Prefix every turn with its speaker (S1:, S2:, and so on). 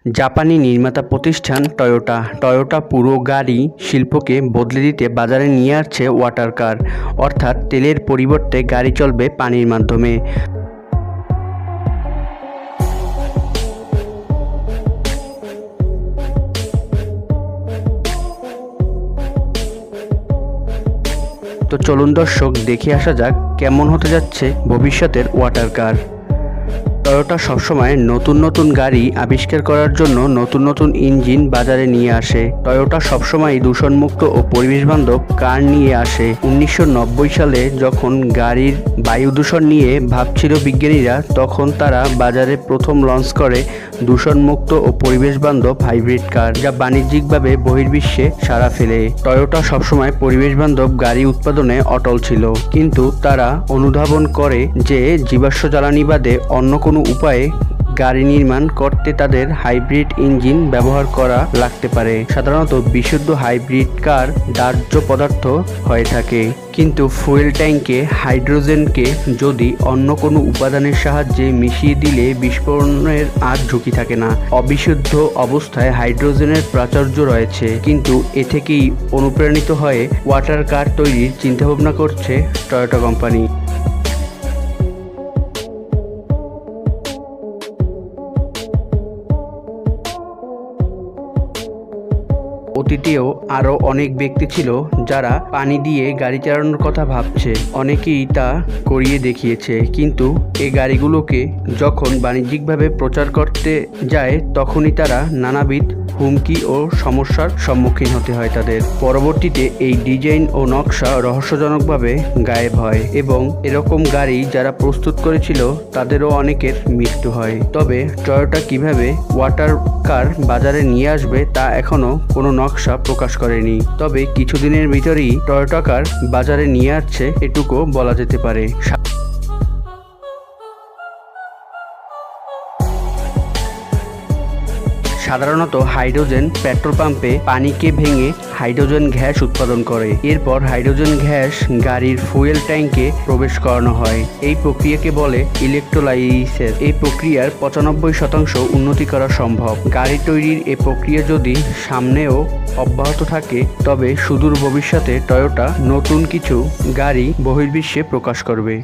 S1: জাপানি নির্মাতা প্রতিষ্ঠান টয়োটা পুরো গাড়ি শিল্পকে বদলে দিতে বাজারে নিয়ে আসছে ওয়াটার কার, অর্থাৎ তেলের পরিবর্তে গাড়ি চলবে পানির মাধ্যমে। তো চলুন দর্শক, দেখে আসা যাক কেমন হতে যাচ্ছে ভবিষ্যতের ওয়াটার কার। টয়োটা সবসময় নতুন নতুন গাড়ি আবিষ্কার করার জন্য নতুন নতুন ইঞ্জিন বাজারে নিয়ে আসে। টয়োটা সবসময় দূষণমুক্ত ও পরিবেশবান্ধব কার নিয়ে আসে। 1990 সালে যখন গাড়ির বায়ু দূষণ নিয়ে ভাবছিল বিজ্ঞানীরা, তখন তারা বাজারে প্রথম লঞ্চ করে দূষণমুক্ত ও পরিবেশবান্ধব হাইব্রিড কার, যা বাণিজ্যিকভাবে বহির্বিশ্বে সাড়া ফেলে। টয়োটা সবসময় পরিবেশবান্ধব গাড়ি উৎপাদনে অটল ছিল, কিন্তু তারা অনুধাবন করে যে জীবাশ্ম জ্বালানি বাদে অন্য কোনো উপায়ে গাড়ি নির্মাণ করতে তাদের হাইব্রিড ইঞ্জিন ব্যবহার করা লাগতে পারে। সাধারণত বিশুদ্ধ হাইব্রিড কার দাহ্য পদার্থ হয়ে থাকে, কিন্তু ফুয়েল ট্যাঙ্কে হাইড্রোজেনকে যদি অন্য কোনো উপাদানের সাহায্যে মিশিয়ে দিলে বিস্ফোরণের আর ঝুঁকি থাকে না। অবিশুদ্ধ অবস্থায় হাইড্রোজেনের প্রাচুর্য রয়েছে, কিন্তু এ থেকেই অনুপ্রাণিত হয়ে ওয়াটার কার তৈরির চিন্তাভাবনা করছে টয়োটা কোম্পানি। অতীতেও আরও অনেক ব্যক্তি ছিল যারা পানি দিয়ে গাড়ি চালানোর কথা ভাবছে, অনেকেই তা করিয়ে দেখিয়েছে, কিন্তু এই গাড়িগুলোকে যখন বাণিজ্যিকভাবে প্রচার করতে যায় তখনই তারা নানাবিধ হুমকি ও সমস্যার সম্মুখীন হতে হয় তাদের। পরবর্তীতে এই ডিজাইন ও নকশা রহস্যজনকভাবে গায়েব হয় এবং এরকম গাড়ি যারা প্রস্তুত করেছিল তাদেরও অনেকের মৃত্যু হয়। তবে টয়োটা কিভাবে ওয়াটার কার বাজারে নিয়ে আসবে তা এখনো কোনো নকশা প্রকাশ করেনি, তবে কিছুদিনের ভিতরেই টয়োটা কার বাজারে নিয়ে আসছে এটুকু বলা যেতে পারে। সাধারণত হাইড্রোজেন পেট্রোল পাম্পে পানিকে ভেঙে হাইড্রোজেন গ্যাস উৎপাদন করে। এরপর হাইড্রোজেন গ্যাস গাড়ির ফুয়েল ট্যাঙ্কে প্রবেশ করানো হয়। এই প্রক্রিয়াকে বলে ইলেকট্রোলাইসিস। এই প্রক্রিয়ার 95% উন্নতি করা সম্ভব। গাড়ি তৈরির এই প্রক্রিয়া যদি সামনেও অব্যাহত থাকে, তবে সুদূর ভবিষ্যতে টয়োটা নতুন কিছু গাড়ি বহির্বিশ্বে প্রকাশ করবে।